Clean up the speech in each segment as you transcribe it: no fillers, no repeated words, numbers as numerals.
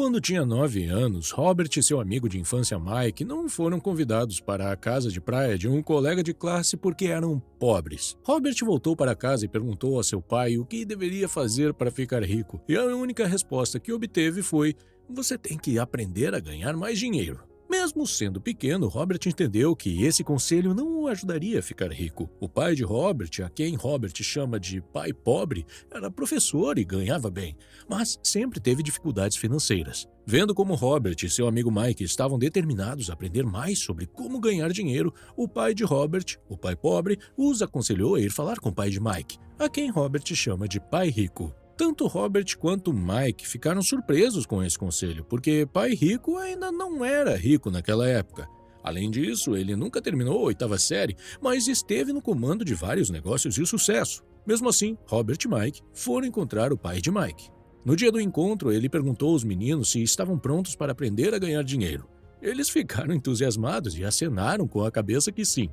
Quando tinha 9 anos, Robert e seu amigo de infância Mike não foram convidados para a casa de praia de um colega de classe porque eram pobres. Robert voltou para casa e perguntou a seu pai o que deveria fazer para ficar rico, e a única resposta que obteve foi: "Você tem que aprender a ganhar mais dinheiro." Mesmo sendo pequeno, Robert entendeu que esse conselho não o ajudaria a ficar rico. O pai de Robert, a quem Robert chama de pai pobre, era professor e ganhava bem, mas sempre teve dificuldades financeiras. Vendo como Robert e seu amigo Mike estavam determinados a aprender mais sobre como ganhar dinheiro, o pai de Robert, o pai pobre, os aconselhou a ir falar com o pai de Mike, a quem Robert chama de pai rico. Tanto Robert quanto Mike ficaram surpresos com esse conselho, porque pai rico ainda não era rico naquela época. Além disso, ele nunca terminou a 8ª série, mas esteve no comando de vários negócios de sucesso. Mesmo assim, Robert e Mike foram encontrar o pai de Mike. No dia do encontro, ele perguntou aos meninos se estavam prontos para aprender a ganhar dinheiro. Eles ficaram entusiasmados e acenaram com a cabeça que sim.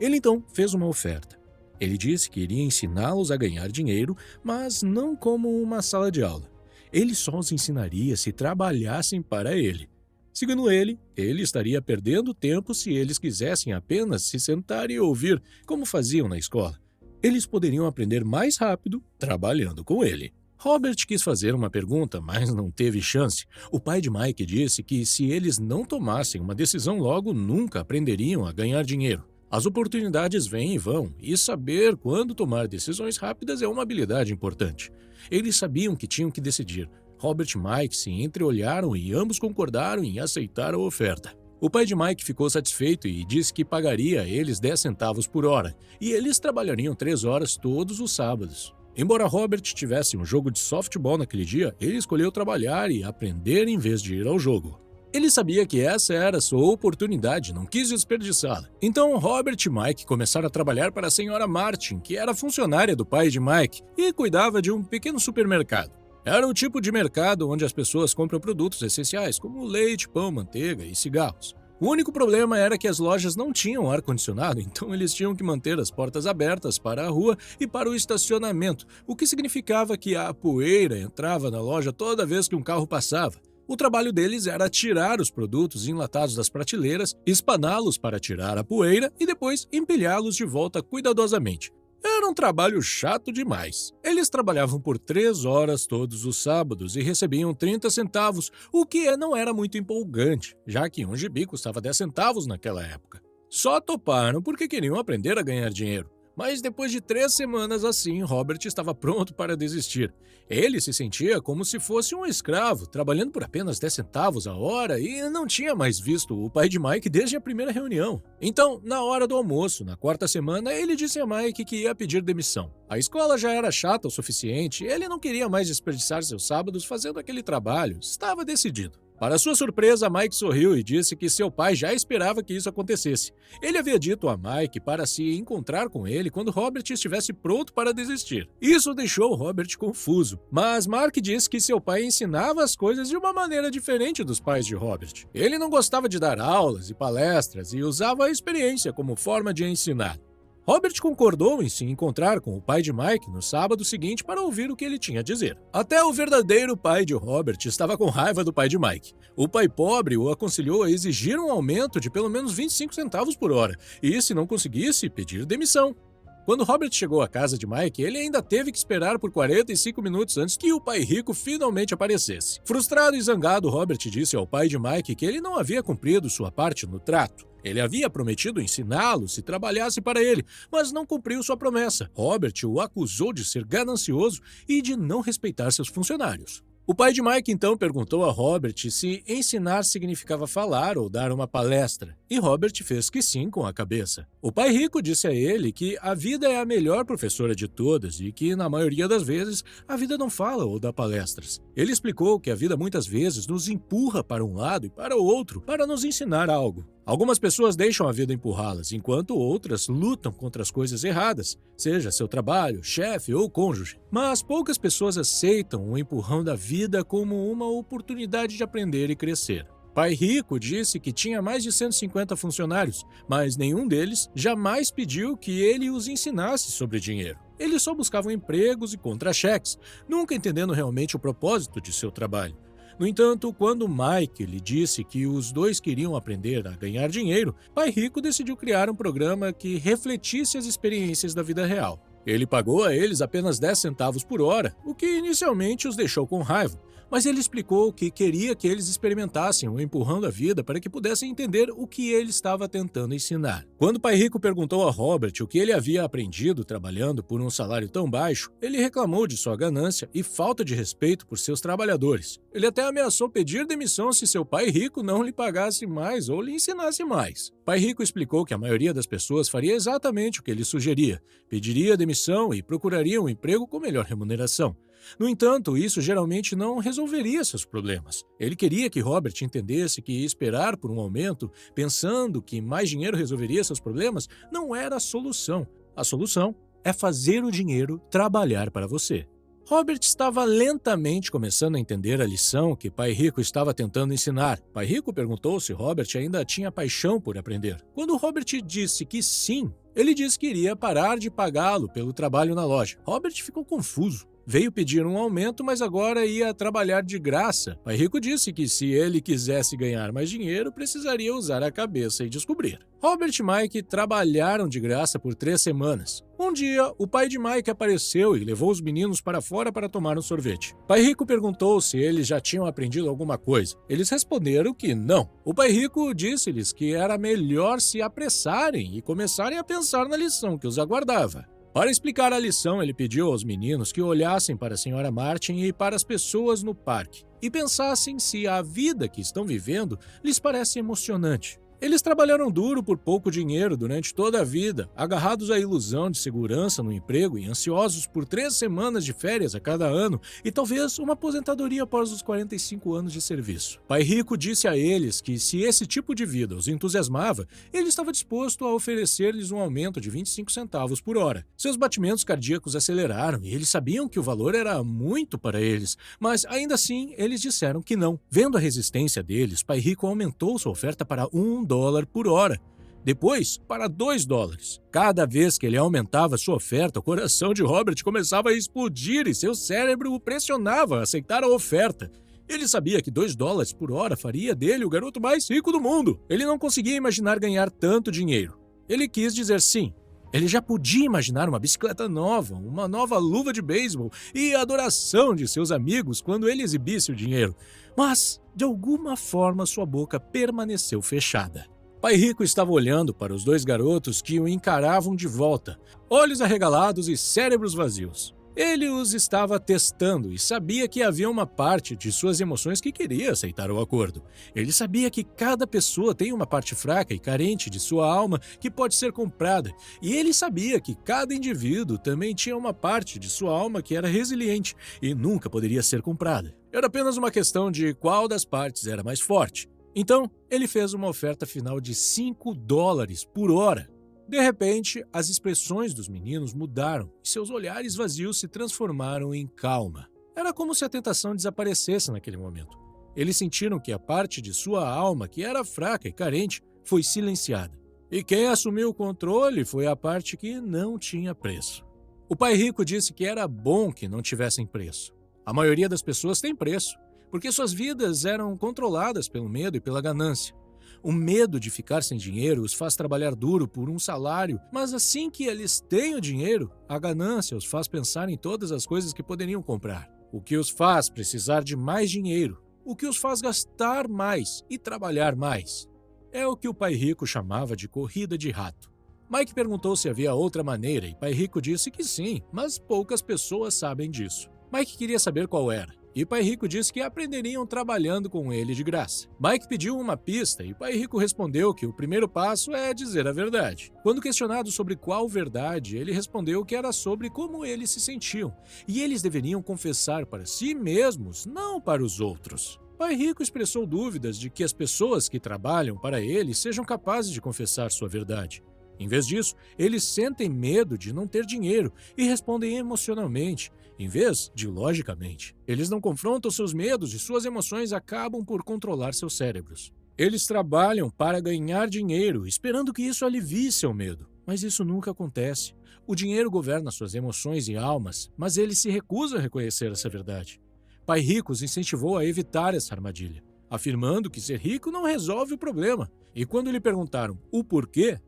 Ele então fez uma oferta. Ele disse que iria ensiná-los a ganhar dinheiro, mas não como uma sala de aula. Ele só os ensinaria se trabalhassem para ele. Segundo ele estaria perdendo tempo se eles quisessem apenas se sentar e ouvir, como faziam na escola. Eles poderiam aprender mais rápido trabalhando com ele. Robert quis fazer uma pergunta, mas não teve chance. O pai de Mike disse que se eles não tomassem uma decisão logo, nunca aprenderiam a ganhar dinheiro. As oportunidades vêm e vão, e saber quando tomar decisões rápidas é uma habilidade importante. Eles sabiam que tinham que decidir. Robert e Mike se entreolharam e ambos concordaram em aceitar a oferta. O pai de Mike ficou satisfeito e disse que pagaria a eles 10 centavos por hora, e eles trabalhariam 3 horas todos os sábados. Embora Robert tivesse um jogo de softball naquele dia, ele escolheu trabalhar e aprender em vez de ir ao jogo. Ele sabia que essa era a sua oportunidade, não quis desperdiçá-la. Então, Robert e Mike começaram a trabalhar para a senhora Martin, que era funcionária do pai de Mike e cuidava de um pequeno supermercado. Era o tipo de mercado onde as pessoas compram produtos essenciais, como leite, pão, manteiga e cigarros. O único problema era que as lojas não tinham ar-condicionado, então eles tinham que manter as portas abertas para a rua e para o estacionamento, o que significava que a poeira entrava na loja toda vez que um carro passava. O trabalho deles era tirar os produtos enlatados das prateleiras, espaná-los para tirar a poeira e depois empilhá-los de volta cuidadosamente. Era um trabalho chato demais. Eles trabalhavam por 3 horas todos os sábados e recebiam 30 centavos, o que não era muito empolgante, já que um gibi custava 10 centavos naquela época. Só toparam porque queriam aprender a ganhar dinheiro. Mas depois de 3 semanas assim, Robert estava pronto para desistir. Ele se sentia como se fosse um escravo, trabalhando por apenas 10 centavos a hora e não tinha mais visto o pai de Mike desde a primeira reunião. Então, na hora do almoço, na 4ª semana, ele disse a Mike que ia pedir demissão. A escola já era chata o suficiente, ele não queria mais desperdiçar seus sábados fazendo aquele trabalho, estava decidido. Para sua surpresa, Mike sorriu e disse que seu pai já esperava que isso acontecesse. Ele havia dito a Mike para se encontrar com ele quando Robert estivesse pronto para desistir. Isso deixou Robert confuso, mas Mark disse que seu pai ensinava as coisas de uma maneira diferente dos pais de Robert. Ele não gostava de dar aulas e palestras e usava a experiência como forma de ensinar. Robert concordou em se encontrar com o pai de Mike no sábado seguinte para ouvir o que ele tinha a dizer. Até o verdadeiro pai de Robert estava com raiva do pai de Mike. O pai pobre o aconselhou a exigir um aumento de pelo menos 25 centavos por hora e, se não conseguisse, pedir demissão. Quando Robert chegou à casa de Mike, ele ainda teve que esperar por 45 minutos antes que o pai rico finalmente aparecesse. Frustrado e zangado, Robert disse ao pai de Mike que ele não havia cumprido sua parte no trato. Ele havia prometido ensiná-lo se trabalhasse para ele, mas não cumpriu sua promessa. Robert o acusou de ser ganancioso e de não respeitar seus funcionários. O pai de Mike então perguntou a Robert se ensinar significava falar ou dar uma palestra, e Robert fez que sim com a cabeça. O pai rico disse a ele que a vida é a melhor professora de todas e que, na maioria das vezes, a vida não fala ou dá palestras. Ele explicou que a vida muitas vezes nos empurra para um lado e para o outro para nos ensinar algo. Algumas pessoas deixam a vida empurrá-las, enquanto outras lutam contra as coisas erradas, seja seu trabalho, chefe ou cônjuge. Mas poucas pessoas aceitam o empurrão da vida como uma oportunidade de aprender e crescer. Pai Rico disse que tinha mais de 150 funcionários, mas nenhum deles jamais pediu que ele os ensinasse sobre dinheiro. Eles só buscavam empregos e contra-cheques, nunca entendendo realmente o propósito de seu trabalho. No entanto, quando Mike lhe disse que os dois queriam aprender a ganhar dinheiro, Pai Rico decidiu criar um programa que refletisse as experiências da vida real. Ele pagou a eles apenas 10 centavos por hora, o que inicialmente os deixou com raiva, mas ele explicou que queria que eles experimentassem o empurrando a vida para que pudessem entender o que ele estava tentando ensinar. Quando Pai Rico perguntou a Robert o que ele havia aprendido trabalhando por um salário tão baixo, ele reclamou de sua ganância e falta de respeito por seus trabalhadores. Ele até ameaçou pedir demissão se seu pai rico não lhe pagasse mais ou lhe ensinasse mais. Pai Rico explicou que a maioria das pessoas faria exatamente o que ele sugeria, pediria demissão e procuraria um emprego com melhor remuneração. No entanto, isso geralmente não resolveria seus problemas. Ele queria que Robert entendesse que esperar por um aumento, pensando que mais dinheiro resolveria seus problemas, não era a solução. A solução é fazer o dinheiro trabalhar para você. Robert estava lentamente começando a entender a lição que Pai Rico estava tentando ensinar. Pai Rico perguntou se Robert ainda tinha paixão por aprender. Quando Robert disse que sim, ele disse que iria parar de pagá-lo pelo trabalho na loja. Robert ficou confuso. Veio pedir um aumento, mas agora ia trabalhar de graça. Pai Rico disse que se ele quisesse ganhar mais dinheiro, precisaria usar a cabeça e descobrir. Robert e Mike trabalharam de graça por 3 semanas. Um dia, o pai de Mike apareceu e levou os meninos para fora para tomar um sorvete. Pai Rico perguntou se eles já tinham aprendido alguma coisa. Eles responderam que não. O Pai Rico disse-lhes que era melhor se apressarem e começarem a pensar na lição que os aguardava. Para explicar a lição, ele pediu aos meninos que olhassem para a Sra. Martin e para as pessoas no parque e pensassem se a vida que estão vivendo lhes parece emocionante. Eles trabalharam duro por pouco dinheiro durante toda a vida, agarrados à ilusão de segurança no emprego e ansiosos por 3 semanas de férias a cada ano e talvez uma aposentadoria após os 45 anos de serviço. Pai Rico disse a eles que se esse tipo de vida os entusiasmava, ele estava disposto a oferecer-lhes um aumento de 25 centavos por hora. Seus batimentos cardíacos aceleraram e eles sabiam que o valor era muito para eles, mas ainda assim eles disseram que não. Vendo a resistência deles, Pai Rico aumentou sua oferta para $1 por hora. Depois, para $2. Cada vez que ele aumentava sua oferta, o coração de Robert começava a explodir e seu cérebro o pressionava a aceitar a oferta. Ele sabia que $2 por hora faria dele o garoto mais rico do mundo. Ele não conseguia imaginar ganhar tanto dinheiro. Ele quis dizer sim. Ele já podia imaginar uma bicicleta nova, uma nova luva de beisebol e a adoração de seus amigos quando ele exibisse o dinheiro. Mas, de alguma forma, sua boca permaneceu fechada. Pai Rico estava olhando para os 2 garotos que o encaravam de volta, olhos arregalados e cérebros vazios. Ele os estava testando e sabia que havia uma parte de suas emoções que queria aceitar o acordo. Ele sabia que cada pessoa tem uma parte fraca e carente de sua alma que pode ser comprada, e ele sabia que cada indivíduo também tinha uma parte de sua alma que era resiliente e nunca poderia ser comprada. Era apenas uma questão de qual das partes era mais forte. Então, ele fez uma oferta final de $5 por hora. De repente, as expressões dos meninos mudaram e seus olhares vazios se transformaram em calma. Era como se a tentação desaparecesse naquele momento. Eles sentiram que a parte de sua alma, que era fraca e carente, foi silenciada. E quem assumiu o controle foi a parte que não tinha preço. O Pai Rico disse que era bom que não tivessem preço. A maioria das pessoas tem preço, porque suas vidas eram controladas pelo medo e pela ganância. O medo de ficar sem dinheiro os faz trabalhar duro por um salário, mas assim que eles têm o dinheiro, a ganância os faz pensar em todas as coisas que poderiam comprar. O que os faz precisar de mais dinheiro, o que os faz gastar mais e trabalhar mais. É o que o Pai Rico chamava de corrida de rato. Mike perguntou se havia outra maneira e Pai Rico disse que sim, mas poucas pessoas sabem disso. Mike queria saber qual era. E Pai Rico disse que aprenderiam trabalhando com ele de graça. Mike pediu uma pista e Pai Rico respondeu que o primeiro passo é dizer a verdade. Quando questionado sobre qual verdade, ele respondeu que era sobre como eles se sentiam, e eles deveriam confessar para si mesmos, não para os outros. Pai Rico expressou dúvidas de que as pessoas que trabalham para ele sejam capazes de confessar sua verdade. Em vez disso, eles sentem medo de não ter dinheiro e respondem emocionalmente, em vez de logicamente. Eles não confrontam seus medos e suas emoções acabam por controlar seus cérebros. Eles trabalham para ganhar dinheiro, esperando que isso alivie seu medo. Mas isso nunca acontece. O dinheiro governa suas emoções e almas, mas eles se recusam a reconhecer essa verdade. Pai Rico os incentivou a evitar essa armadilha, afirmando que ser rico não resolve o problema. E quando lhe perguntaram o porquê,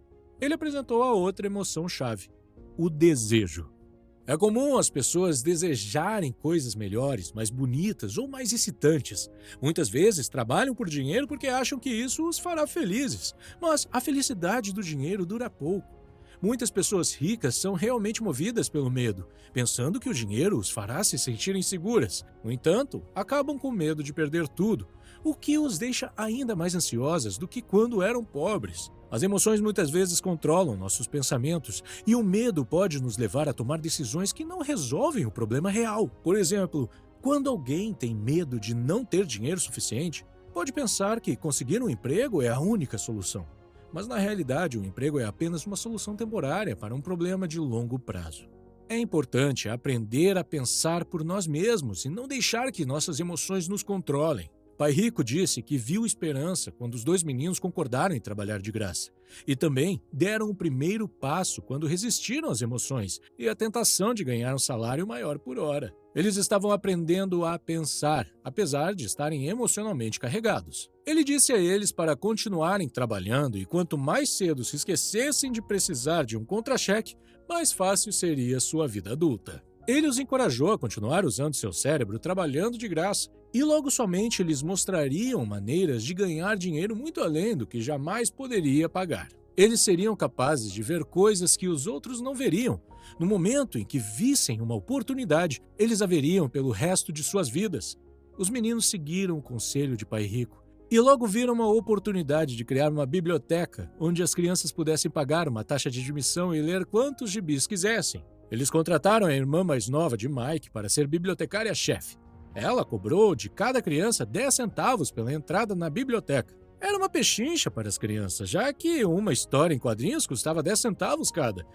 ele apresentou a outra emoção-chave: o desejo. É comum as pessoas desejarem coisas melhores, mais bonitas ou mais excitantes. Muitas vezes trabalham por dinheiro porque acham que isso os fará felizes, mas a felicidade do dinheiro dura pouco. Muitas pessoas ricas são realmente movidas pelo medo, pensando que o dinheiro os fará se sentirem seguras. No entanto, acabam com medo de perder tudo, o que os deixa ainda mais ansiosas do que quando eram pobres. As emoções muitas vezes controlam nossos pensamentos e o medo pode nos levar a tomar decisões que não resolvem o problema real. Por exemplo, quando alguém tem medo de não ter dinheiro suficiente, pode pensar que conseguir um emprego é a única solução. Mas na realidade, o emprego é apenas uma solução temporária para um problema de longo prazo. É importante aprender a pensar por nós mesmos e não deixar que nossas emoções nos controlem. Pai Rico disse que viu esperança quando os dois meninos concordaram em trabalhar de graça. E também deram o primeiro passo quando resistiram às emoções e à tentação de ganhar um salário maior por hora. Eles estavam aprendendo a pensar, apesar de estarem emocionalmente carregados. Ele disse a eles para continuarem trabalhando e quanto mais cedo se esquecessem de precisar de um contra-cheque, mais fácil seria sua vida adulta. Ele os encorajou a continuar usando seu cérebro trabalhando de graça, e logo somente lhes mostrariam maneiras de ganhar dinheiro muito além do que jamais poderia pagar. Eles seriam capazes de ver coisas que os outros não veriam. No momento em que vissem uma oportunidade, eles a veriam pelo resto de suas vidas. Os meninos seguiram o conselho de Pai Rico e logo viram uma oportunidade de criar uma biblioteca onde as crianças pudessem pagar uma taxa de admissão e ler quantos gibis quisessem. Eles contrataram a irmã mais nova de Mike para ser bibliotecária-chefe. Ela cobrou de cada criança 10 centavos pela entrada na biblioteca. Era uma pechincha para as crianças, já que uma história em quadrinhos custava 10 centavos cada,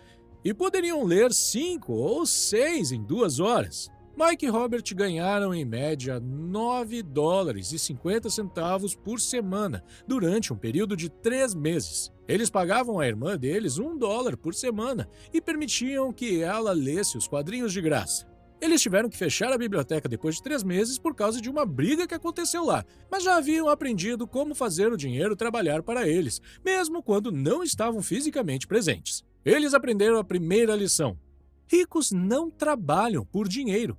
e poderiam ler 5 ou 6 em 2 horas. Mike e Robert ganharam em média $9,50 por semana durante um período de 3 meses. Eles pagavam à irmã deles $1 por semana e permitiam que ela lesse os quadrinhos de graça. Eles tiveram que fechar a biblioteca depois de 3 meses por causa de uma briga que aconteceu lá, mas já haviam aprendido como fazer o dinheiro trabalhar para eles, mesmo quando não estavam fisicamente presentes. Eles aprenderam a primeira lição: ricos não trabalham por dinheiro.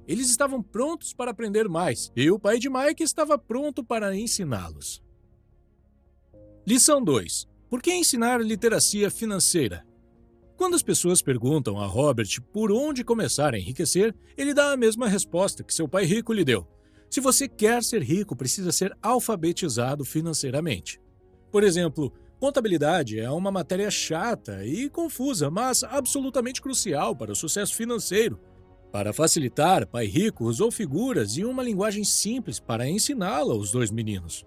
Eles estavam prontos para aprender mais, e o pai de Mike estava pronto para ensiná-los. Lição 2. Por que ensinar literacia financeira? Quando as pessoas perguntam a Robert por onde começar a enriquecer, ele dá a mesma resposta que seu pai rico lhe deu. Se você quer ser rico, precisa ser alfabetizado financeiramente. Por exemplo, contabilidade é uma matéria chata e confusa, mas absolutamente crucial para o sucesso financeiro. Para facilitar, Pai Rico usou figuras e uma linguagem simples para ensiná-la aos dois meninos.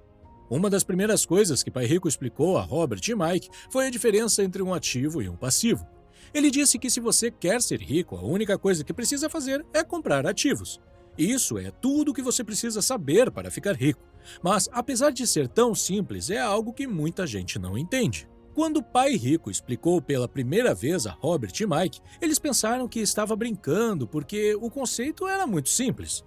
Uma das primeiras coisas que Pai Rico explicou a Robert e Mike foi a diferença entre um ativo e um passivo. Ele disse que se você quer ser rico, a única coisa que precisa fazer é comprar ativos. Isso é tudo o que você precisa saber para ficar rico. Mas, apesar de ser tão simples, é algo que muita gente não entende. Quando o Pai Rico explicou pela primeira vez a Robert e Mike, eles pensaram que estava brincando porque o conceito era muito simples.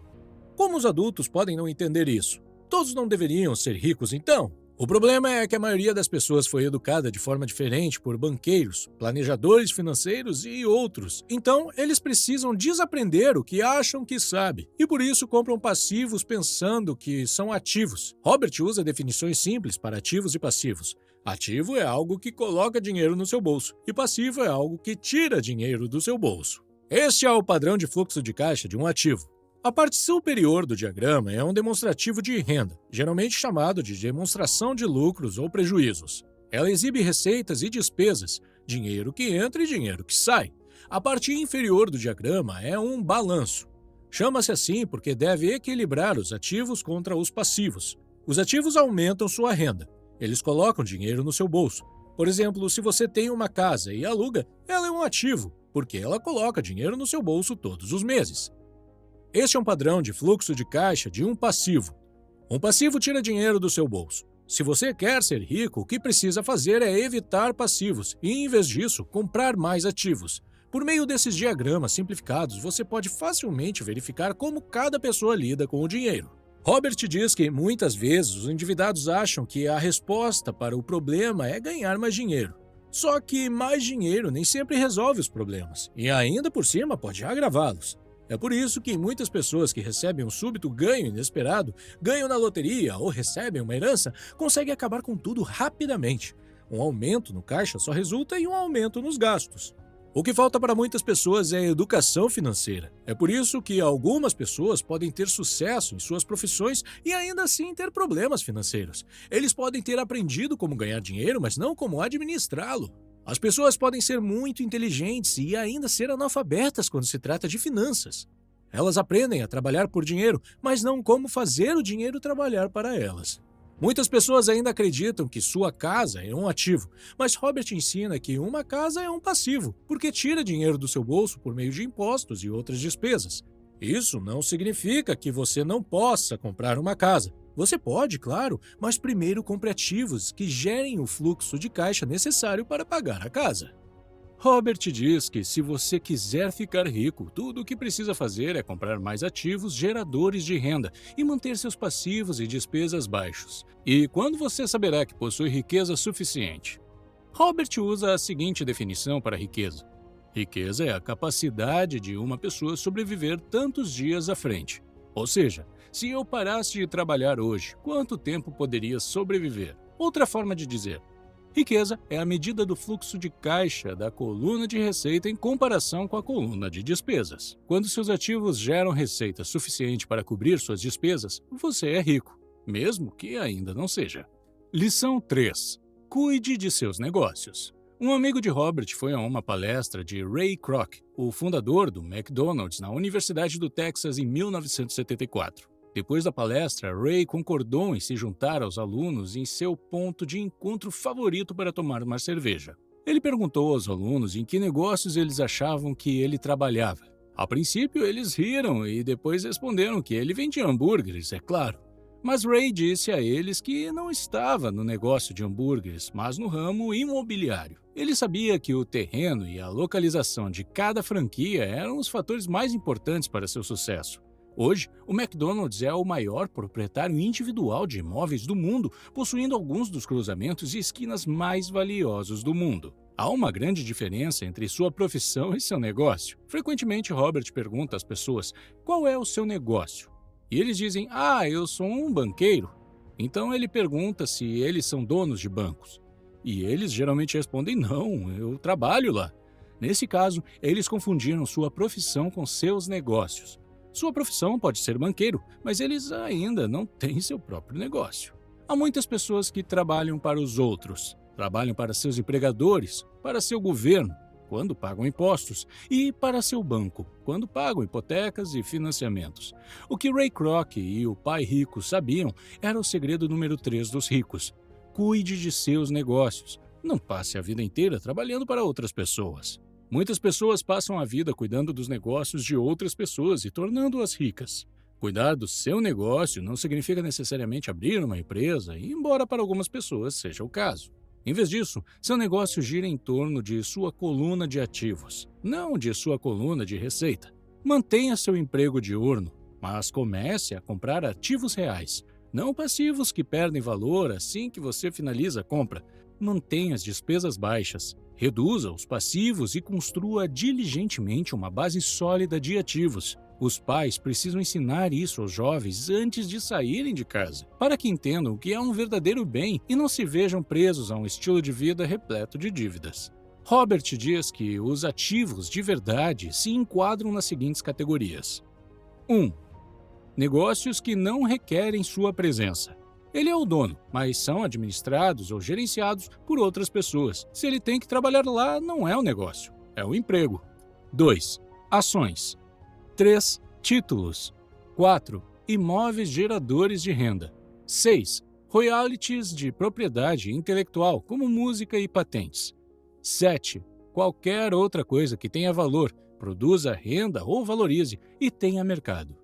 Como os adultos podem não entender isso? Todos não deveriam ser ricos então? O problema é que a maioria das pessoas foi educada de forma diferente por banqueiros, planejadores financeiros e outros. Então, eles precisam desaprender o que acham que sabe e por isso compram passivos pensando que são ativos. Robert usa definições simples para ativos e passivos. Ativo é algo que coloca dinheiro no seu bolso e passivo é algo que tira dinheiro do seu bolso. Este é o padrão de fluxo de caixa de um ativo. A parte superior do diagrama é um demonstrativo de renda, geralmente chamado de demonstração de lucros ou prejuízos. Ela exibe receitas e despesas, dinheiro que entra e dinheiro que sai. A parte inferior do diagrama é um balanço. Chama-se assim porque deve equilibrar os ativos contra os passivos. Os ativos aumentam sua renda. Eles colocam dinheiro no seu bolso. Por exemplo, se você tem uma casa e aluga, ela é um ativo, porque ela coloca dinheiro no seu bolso todos os meses. Este é um padrão de fluxo de caixa de um passivo. Um passivo tira dinheiro do seu bolso. Se você quer ser rico, o que precisa fazer é evitar passivos e, em vez disso, comprar mais ativos. Por meio desses diagramas simplificados, você pode facilmente verificar como cada pessoa lida com o dinheiro. Robert diz que muitas vezes os endividados acham que a resposta para o problema é ganhar mais dinheiro. Só que mais dinheiro nem sempre resolve os problemas, e ainda por cima pode agravá-los. É por isso que muitas pessoas que recebem um súbito ganho inesperado, ganham na loteria ou recebem uma herança, conseguem acabar com tudo rapidamente. Um aumento no caixa só resulta em um aumento nos gastos. O que falta para muitas pessoas é educação financeira. É por isso que algumas pessoas podem ter sucesso em suas profissões e ainda assim ter problemas financeiros. Eles podem ter aprendido como ganhar dinheiro, mas não como administrá-lo. As pessoas podem ser muito inteligentes e ainda ser analfabetas quando se trata de finanças. Elas aprendem a trabalhar por dinheiro, mas não como fazer o dinheiro trabalhar para elas. Muitas pessoas ainda acreditam que sua casa é um ativo, mas Robert ensina que uma casa é um passivo, porque tira dinheiro do seu bolso por meio de impostos e outras despesas. Isso não significa que você não possa comprar uma casa. Você pode, claro, mas primeiro compre ativos que gerem o fluxo de caixa necessário para pagar a casa. Robert diz que se você quiser ficar rico, tudo o que precisa fazer é comprar mais ativos geradores de renda e manter seus passivos e despesas baixos. E quando você saberá que possui riqueza suficiente? Robert usa a seguinte definição para riqueza. Riqueza é a capacidade de uma pessoa sobreviver tantos dias à frente. Ou seja, se eu parasse de trabalhar hoje, quanto tempo poderia sobreviver? Outra forma de dizer, riqueza é a medida do fluxo de caixa da coluna de receita em comparação com a coluna de despesas. Quando seus ativos geram receita suficiente para cobrir suas despesas, você é rico, mesmo que ainda não seja. Lição 3. Cuide de seus negócios. Um amigo de Robert foi a uma palestra de Ray Kroc, o fundador do McDonald's, na Universidade do Texas em 1974. Depois da palestra, Ray concordou em se juntar aos alunos em seu ponto de encontro favorito para tomar uma cerveja. Ele perguntou aos alunos em que negócios eles achavam que ele trabalhava. A princípio, eles riram e depois responderam que ele vendia hambúrgueres, é claro. Mas Ray disse a eles que não estava no negócio de hambúrgueres, mas no ramo imobiliário. Ele sabia que o terreno e a localização de cada franquia eram os fatores mais importantes para seu sucesso. Hoje, o McDonald's é o maior proprietário individual de imóveis do mundo, possuindo alguns dos cruzamentos e esquinas mais valiosos do mundo. Há uma grande diferença entre sua profissão e seu negócio. Frequentemente, Robert pergunta às pessoas, qual é o seu negócio? E eles dizem, eu sou um banqueiro. Então ele pergunta se eles são donos de bancos. E eles geralmente respondem, não, eu trabalho lá. Nesse caso, eles confundiram sua profissão com seus negócios. Sua profissão pode ser banqueiro, mas eles ainda não têm seu próprio negócio. Há muitas pessoas que trabalham para os outros, trabalham para seus empregadores, para seu governo, quando pagam impostos, e para seu banco, quando pagam hipotecas e financiamentos. O que Ray Kroc e o pai rico sabiam era o segredo número 3 dos ricos. Cuide de seus negócios. Não passe a vida inteira trabalhando para outras pessoas. Muitas pessoas passam a vida cuidando dos negócios de outras pessoas e tornando-as ricas. Cuidar do seu negócio não significa necessariamente abrir uma empresa, embora para algumas pessoas seja o caso. Em vez disso, seu negócio gira em torno de sua coluna de ativos, não de sua coluna de receita. Mantenha seu emprego diurno, mas comece a comprar ativos reais, não passivos que perdem valor assim que você finaliza a compra. Mantenha as despesas baixas. Reduza os passivos e construa diligentemente uma base sólida de ativos. Os pais precisam ensinar isso aos jovens antes de saírem de casa, para que entendam o que é um verdadeiro bem e não se vejam presos a um estilo de vida repleto de dívidas. Robert diz que os ativos de verdade se enquadram nas seguintes categorias. 1. Negócios que não requerem sua presença. Ele é o dono, mas são administrados ou gerenciados por outras pessoas. Se ele tem que trabalhar lá, não é um negócio, é um emprego. 2. Ações. 3. Títulos. 4. Imóveis geradores de renda. 6. Royalties de propriedade intelectual, como música e patentes. 7. Qualquer outra coisa que tenha valor, produza renda ou valorize e tenha mercado.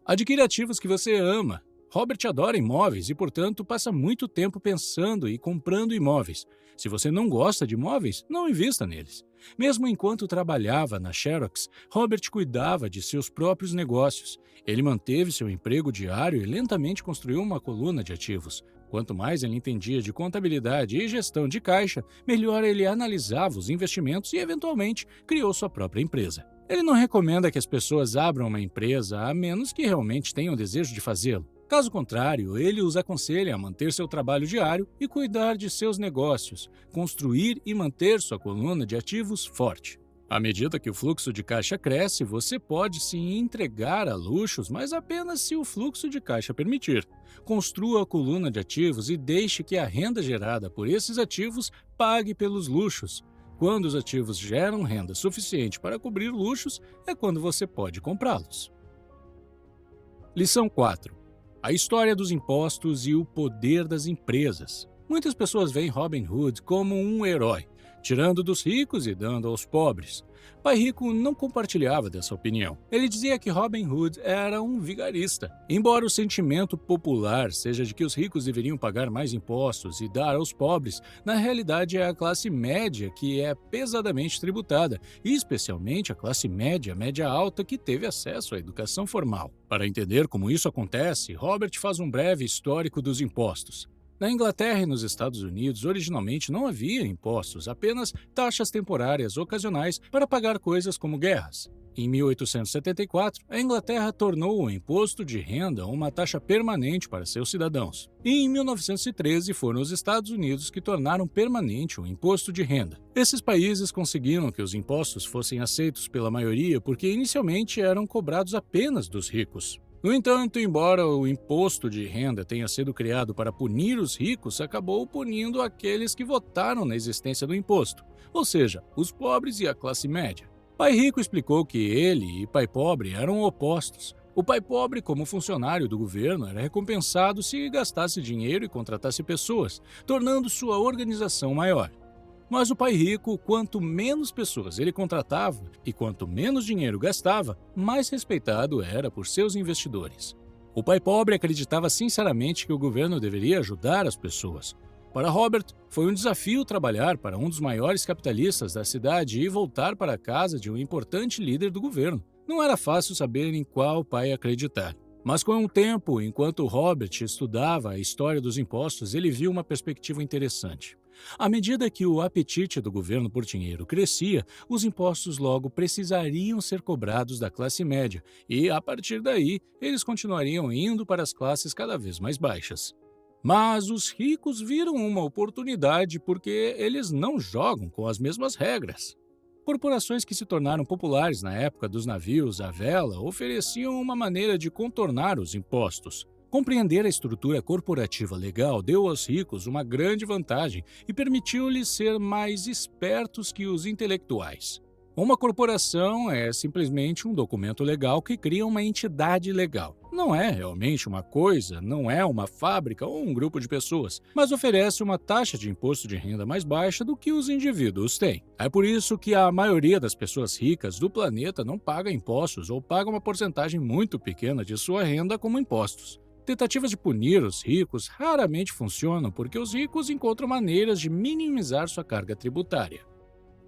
Adquira ativos que você ama. Robert adora imóveis e, portanto, passa muito tempo pensando e comprando imóveis. Se você não gosta de imóveis, não invista neles. Mesmo enquanto trabalhava na Xerox, Robert cuidava de seus próprios negócios. Ele manteve seu emprego diário e lentamente construiu uma coluna de ativos. Quanto mais ele entendia de contabilidade e gestão de caixa, melhor ele analisava os investimentos e, eventualmente, criou sua própria empresa. Ele não recomenda que as pessoas abram uma empresa a menos que realmente tenham desejo de fazê-lo. Caso contrário, ele os aconselha a manter seu trabalho diário e cuidar de seus negócios, construir e manter sua coluna de ativos forte. À medida que o fluxo de caixa cresce, você pode se entregar a luxos, mas apenas se o fluxo de caixa permitir. Construa a coluna de ativos e deixe que a renda gerada por esses ativos pague pelos luxos. Quando os ativos geram renda suficiente para cobrir luxos, é quando você pode comprá-los. Lição 4. A história dos impostos e o poder das empresas. Muitas pessoas veem Robin Hood como um herói, tirando dos ricos e dando aos pobres. Pai Rico não compartilhava dessa opinião. Ele dizia que Robin Hood era um vigarista. Embora o sentimento popular seja de que os ricos deveriam pagar mais impostos e dar aos pobres, na realidade é a classe média que é pesadamente tributada, e especialmente a classe média, média alta, que teve acesso à educação formal. Para entender como isso acontece, Robert faz um breve histórico dos impostos. Na Inglaterra e nos Estados Unidos, originalmente não havia impostos, apenas taxas temporárias ocasionais para pagar coisas como guerras. Em 1874, a Inglaterra tornou o imposto de renda uma taxa permanente para seus cidadãos. E em 1913 foram os Estados Unidos que tornaram permanente o imposto de renda. Esses países conseguiram que os impostos fossem aceitos pela maioria porque inicialmente eram cobrados apenas dos ricos. No entanto, embora o imposto de renda tenha sido criado para punir os ricos, acabou punindo aqueles que votaram na existência do imposto, ou seja, os pobres e a classe média. Pai Rico explicou que ele e Pai Pobre eram opostos. O pai pobre, como funcionário do governo, era recompensado se gastasse dinheiro e contratasse pessoas, tornando sua organização maior. Mas o pai rico, quanto menos pessoas ele contratava e quanto menos dinheiro gastava, mais respeitado era por seus investidores. O pai pobre acreditava sinceramente que o governo deveria ajudar as pessoas. Para Robert, foi um desafio trabalhar para um dos maiores capitalistas da cidade e voltar para a casa de um importante líder do governo. Não era fácil saber em qual pai acreditar. Mas com o tempo, enquanto Robert estudava a história dos impostos, ele viu uma perspectiva interessante. À medida que o apetite do governo por dinheiro crescia, os impostos logo precisariam ser cobrados da classe média e, a partir daí, eles continuariam indo para as classes cada vez mais baixas. Mas os ricos viram uma oportunidade porque eles não jogam com as mesmas regras. Corporações que se tornaram populares na época dos navios à vela ofereciam uma maneira de contornar os impostos. Compreender a estrutura corporativa legal deu aos ricos uma grande vantagem e permitiu-lhes ser mais espertos que os intelectuais. Uma corporação é simplesmente um documento legal que cria uma entidade legal. Não é realmente uma coisa, não é uma fábrica ou um grupo de pessoas, mas oferece uma taxa de imposto de renda mais baixa do que os indivíduos têm. É por isso que a maioria das pessoas ricas do planeta não paga impostos ou paga uma porcentagem muito pequena de sua renda como impostos. Tentativas de punir os ricos raramente funcionam porque os ricos encontram maneiras de minimizar sua carga tributária.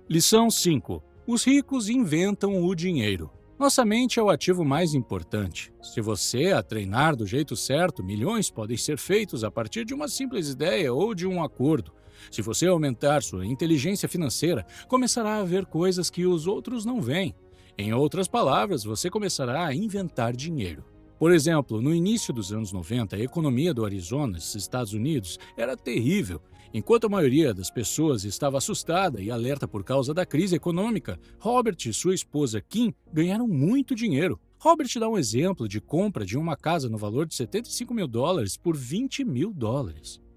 Lição 5. Os ricos inventam o dinheiro. Nossa mente é o ativo mais importante. Se você a treinar do jeito certo, milhões podem ser feitos a partir de uma simples ideia ou de um acordo. Se você aumentar sua inteligência financeira, começará a ver coisas que os outros não veem. Em outras palavras, você começará a inventar dinheiro. Por exemplo, no início dos anos 90, a economia do Arizona, nos Estados Unidos, era terrível. Enquanto a maioria das pessoas estava assustada e alerta por causa da crise econômica, Robert e sua esposa Kim ganharam muito dinheiro. Robert dá um exemplo de compra de uma casa no valor de $75 mil por $20 mil.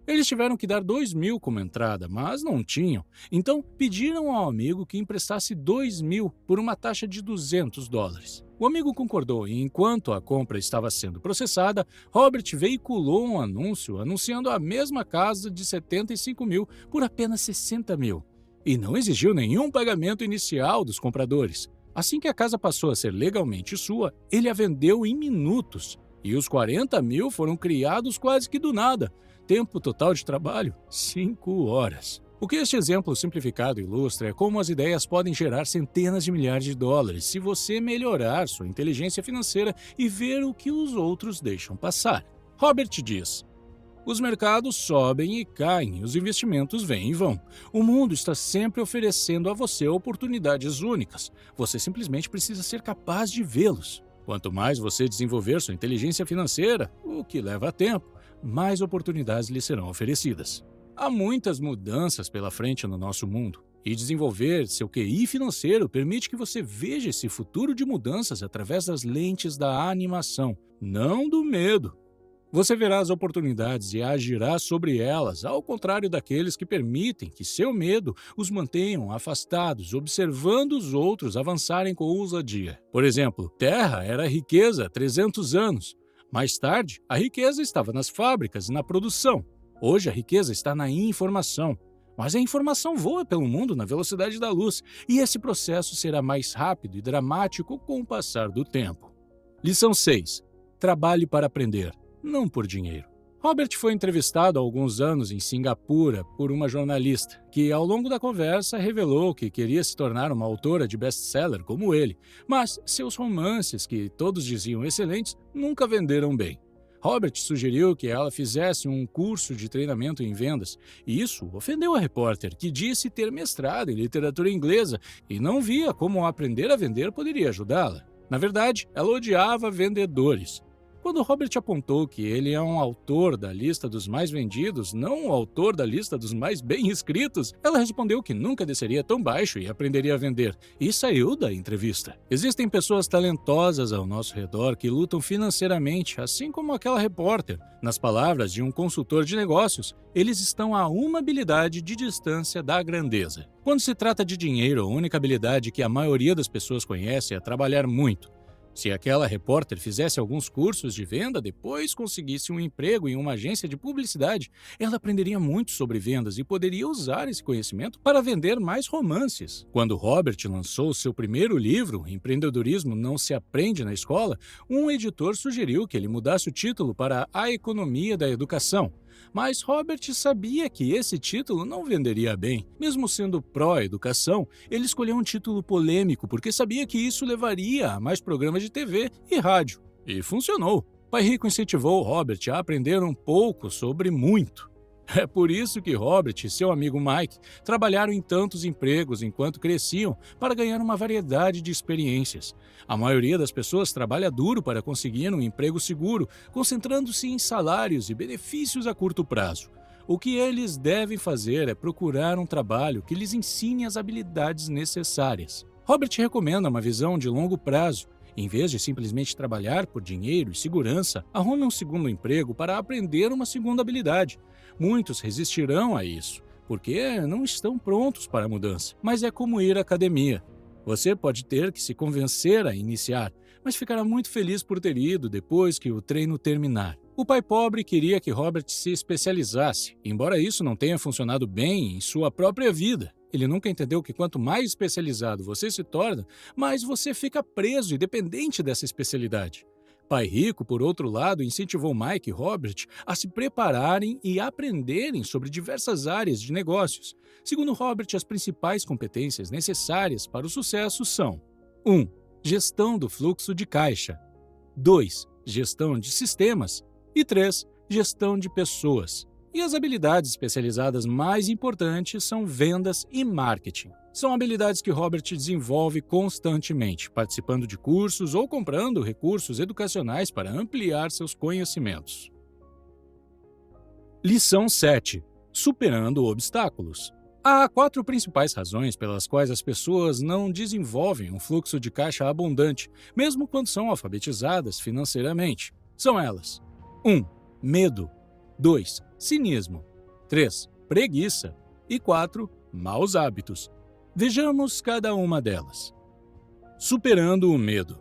Eles tiveram que dar $2 mil como entrada, mas não tinham. Então, pediram ao amigo que emprestasse $2 mil por uma taxa de $200. O amigo concordou e, enquanto a compra estava sendo processada, Robert veiculou um anúncio anunciando a mesma casa de $75 mil por apenas $60 mil. E não exigiu nenhum pagamento inicial dos compradores. Assim que a casa passou a ser legalmente sua, ele a vendeu em minutos. E os 40 mil foram criados quase que do nada. Tempo total de trabalho: 5 horas. O que este exemplo simplificado ilustra é como as ideias podem gerar centenas de milhares de dólares se você melhorar sua inteligência financeira e ver o que os outros deixam passar. Robert diz: os mercados sobem e caem, os investimentos vêm e vão. O mundo está sempre oferecendo a você oportunidades únicas. Você simplesmente precisa ser capaz de vê-los. Quanto mais você desenvolver sua inteligência financeira, o que leva tempo, mais oportunidades lhe serão oferecidas. Há muitas mudanças pela frente no nosso mundo, e desenvolver seu QI financeiro permite que você veja esse futuro de mudanças através das lentes da animação, não do medo. Você verá as oportunidades e agirá sobre elas, ao contrário daqueles que permitem que seu medo os mantenham afastados, observando os outros avançarem com ousadia. Por exemplo, terra era riqueza há 300 anos. Mais tarde, a riqueza estava nas fábricas e na produção. Hoje, a riqueza está na informação. Mas a informação voa pelo mundo na velocidade da luz, e esse processo será mais rápido e dramático com o passar do tempo. Lição 6. Trabalhe para aprender, não por dinheiro. Robert foi entrevistado há alguns anos em Singapura por uma jornalista, que ao longo da conversa revelou que queria se tornar uma autora de best-seller como ele, mas seus romances, que todos diziam excelentes, nunca venderam bem. Robert sugeriu que ela fizesse um curso de treinamento em vendas, e isso ofendeu a repórter, que disse ter mestrado em literatura inglesa e não via como aprender a vender poderia ajudá-la. Na verdade, ela odiava vendedores. Quando Robert apontou que ele é um autor da lista dos mais vendidos, não um autor da lista dos mais bem escritos, ela respondeu que nunca desceria tão baixo e aprenderia a vender, e saiu da entrevista. Existem pessoas talentosas ao nosso redor que lutam financeiramente, assim como aquela repórter. Nas palavras de um consultor de negócios, eles estão a uma habilidade de distância da grandeza. Quando se trata de dinheiro, a única habilidade que a maioria das pessoas conhece é trabalhar muito. Se aquela repórter fizesse alguns cursos de venda, depois conseguisse um emprego em uma agência de publicidade, ela aprenderia muito sobre vendas e poderia usar esse conhecimento para vender mais romances. Quando Robert lançou seu primeiro livro, Empreendedorismo Não Se Aprende na Escola, um editor sugeriu que ele mudasse o título para A Economia da Educação. Mas Robert sabia que esse título não venderia bem. Mesmo sendo pró-educação, ele escolheu um título polêmico porque sabia que isso levaria a mais programas de TV e rádio. E funcionou. Pai Rico incentivou Robert a aprender um pouco sobre muito. É por isso que Robert e seu amigo Mike trabalharam em tantos empregos enquanto cresciam para ganhar uma variedade de experiências. A maioria das pessoas trabalha duro para conseguir um emprego seguro, concentrando-se em salários e benefícios a curto prazo. O que eles devem fazer é procurar um trabalho que lhes ensine as habilidades necessárias. Robert recomenda uma visão de longo prazo. Em vez de simplesmente trabalhar por dinheiro e segurança, arrume um segundo emprego para aprender uma segunda habilidade. Muitos resistirão a isso, porque não estão prontos para a mudança. Mas é como ir à academia. Você pode ter que se convencer a iniciar, mas ficará muito feliz por ter ido depois que o treino terminar. O pai pobre queria que Robert se especializasse, embora isso não tenha funcionado bem em sua própria vida. Ele nunca entendeu que quanto mais especializado você se torna, mais você fica preso e dependente dessa especialidade. Pai Rico, por outro lado, incentivou Mike e Robert a se prepararem e aprenderem sobre diversas áreas de negócios. Segundo Robert, as principais competências necessárias para o sucesso são: 1. Gestão do fluxo de caixa. 2. Gestão de sistemas. E 3. Gestão de pessoas. E as habilidades especializadas mais importantes são vendas e marketing. São habilidades que Robert desenvolve constantemente, participando de cursos ou comprando recursos educacionais para ampliar seus conhecimentos. Lição 7. Superando obstáculos. Há 4 principais razões pelas quais as pessoas não desenvolvem um fluxo de caixa abundante, mesmo quando são alfabetizadas financeiramente. São elas: 1. Medo. 2. Cinismo. 3. Preguiça. E 4. Maus hábitos. Vejamos cada uma delas. Superando o medo.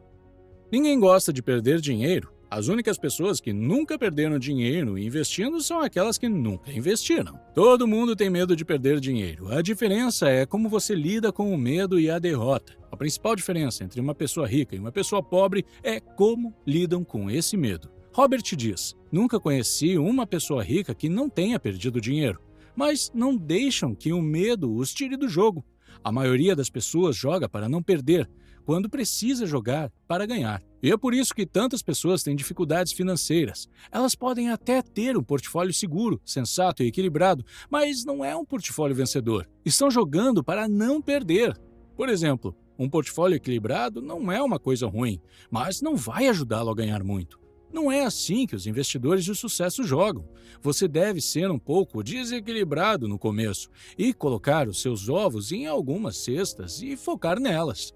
Ninguém gosta de perder dinheiro. As únicas pessoas que nunca perderam dinheiro investindo são aquelas que nunca investiram. Todo mundo tem medo de perder dinheiro. A diferença é como você lida com o medo e a derrota. A principal diferença entre uma pessoa rica e uma pessoa pobre é como lidam com esse medo. Robert diz: "Nunca conheci uma pessoa rica que não tenha perdido dinheiro, mas não deixam que o medo os tire do jogo. A maioria das pessoas joga para não perder, quando precisa jogar para ganhar. E é por isso que tantas pessoas têm dificuldades financeiras. Elas podem até ter um portfólio seguro, sensato e equilibrado, mas não é um portfólio vencedor. Estão jogando para não perder. Por exemplo, um portfólio equilibrado não é uma coisa ruim, mas não vai ajudá-lo a ganhar muito. Não é assim que os investidores de sucesso jogam. Você deve ser um pouco desequilibrado no começo e colocar os seus ovos em algumas cestas e focar nelas."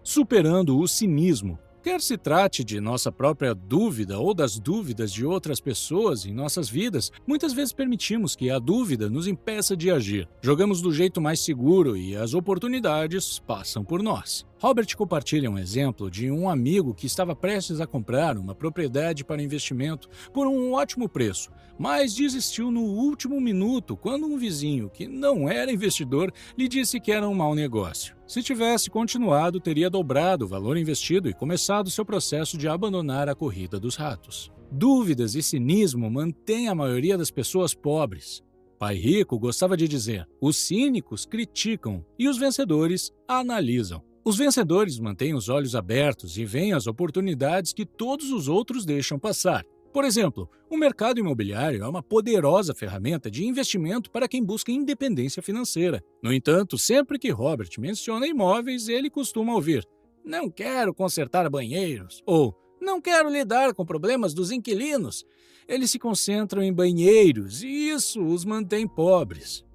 Superando o cinismo. Quer se trate de nossa própria dúvida ou das dúvidas de outras pessoas em nossas vidas, muitas vezes permitimos que a dúvida nos impeça de agir. Jogamos do jeito mais seguro e as oportunidades passam por nós. Robert compartilha um exemplo de um amigo que estava prestes a comprar uma propriedade para investimento por um ótimo preço, mas desistiu no último minuto quando um vizinho, que não era investidor, lhe disse que era um mau negócio. Se tivesse continuado, teria dobrado o valor investido e começado seu processo de abandonar a corrida dos ratos. Dúvidas e cinismo mantêm a maioria das pessoas pobres. Pai Rico gostava de dizer: "Os cínicos criticam e os vencedores analisam." Os vencedores mantêm os olhos abertos e veem as oportunidades que todos os outros deixam passar. Por exemplo, o mercado imobiliário é uma poderosa ferramenta de investimento para quem busca independência financeira. No entanto, sempre que Robert menciona imóveis, ele costuma ouvir: "Não quero consertar banheiros" ou "Não quero lidar com problemas dos inquilinos." Eles se concentram em banheiros e isso os mantém pobres.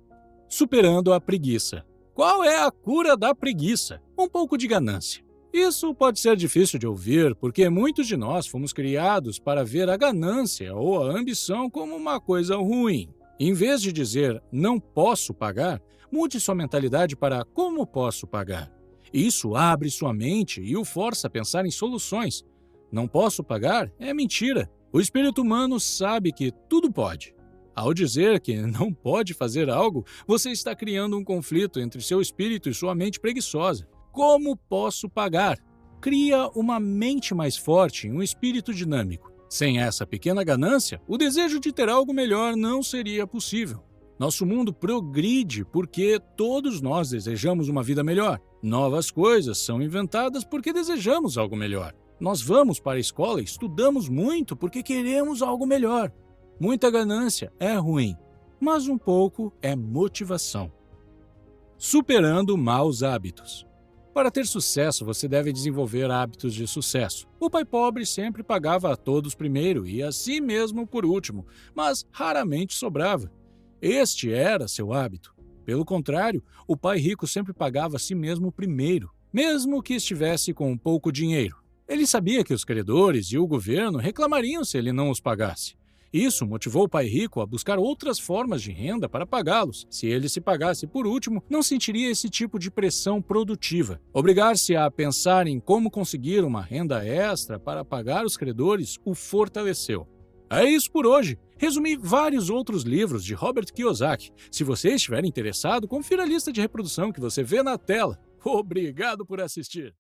Superando a preguiça. Qual é a cura da preguiça? Um pouco de ganância. Isso pode ser difícil de ouvir porque muitos de nós fomos criados para ver a ganância ou a ambição como uma coisa ruim. Em vez de dizer "não posso pagar", mude sua mentalidade para "como posso pagar". Isso abre sua mente e o força a pensar em soluções. "Não posso pagar" é mentira. O espírito humano sabe que tudo pode. Ao dizer que não pode fazer algo, você está criando um conflito entre seu espírito e sua mente preguiçosa. Como posso pagar? Cria uma mente mais forte e um espírito dinâmico. Sem essa pequena ganância, o desejo de ter algo melhor não seria possível. Nosso mundo progride porque todos nós desejamos uma vida melhor. Novas coisas são inventadas porque desejamos algo melhor. Nós vamos para a escola e estudamos muito porque queremos algo melhor. Muita ganância é ruim, mas um pouco é motivação. Superando maus hábitos. Para ter sucesso, você deve desenvolver hábitos de sucesso. O pai pobre sempre pagava a todos primeiro e a si mesmo por último, mas raramente sobrava. Este era seu hábito. Pelo contrário, o pai rico sempre pagava a si mesmo primeiro, mesmo que estivesse com pouco dinheiro. Ele sabia que os credores e o governo reclamariam se ele não os pagasse. Isso motivou o pai rico a buscar outras formas de renda para pagá-los. Se ele se pagasse por último, não sentiria esse tipo de pressão produtiva. Obrigar-se a pensar em como conseguir uma renda extra para pagar os credores o fortaleceu. É isso por hoje. Resumi vários outros livros de Robert Kiyosaki. Se você estiver interessado, confira a lista de reprodução que você vê na tela. Obrigado por assistir.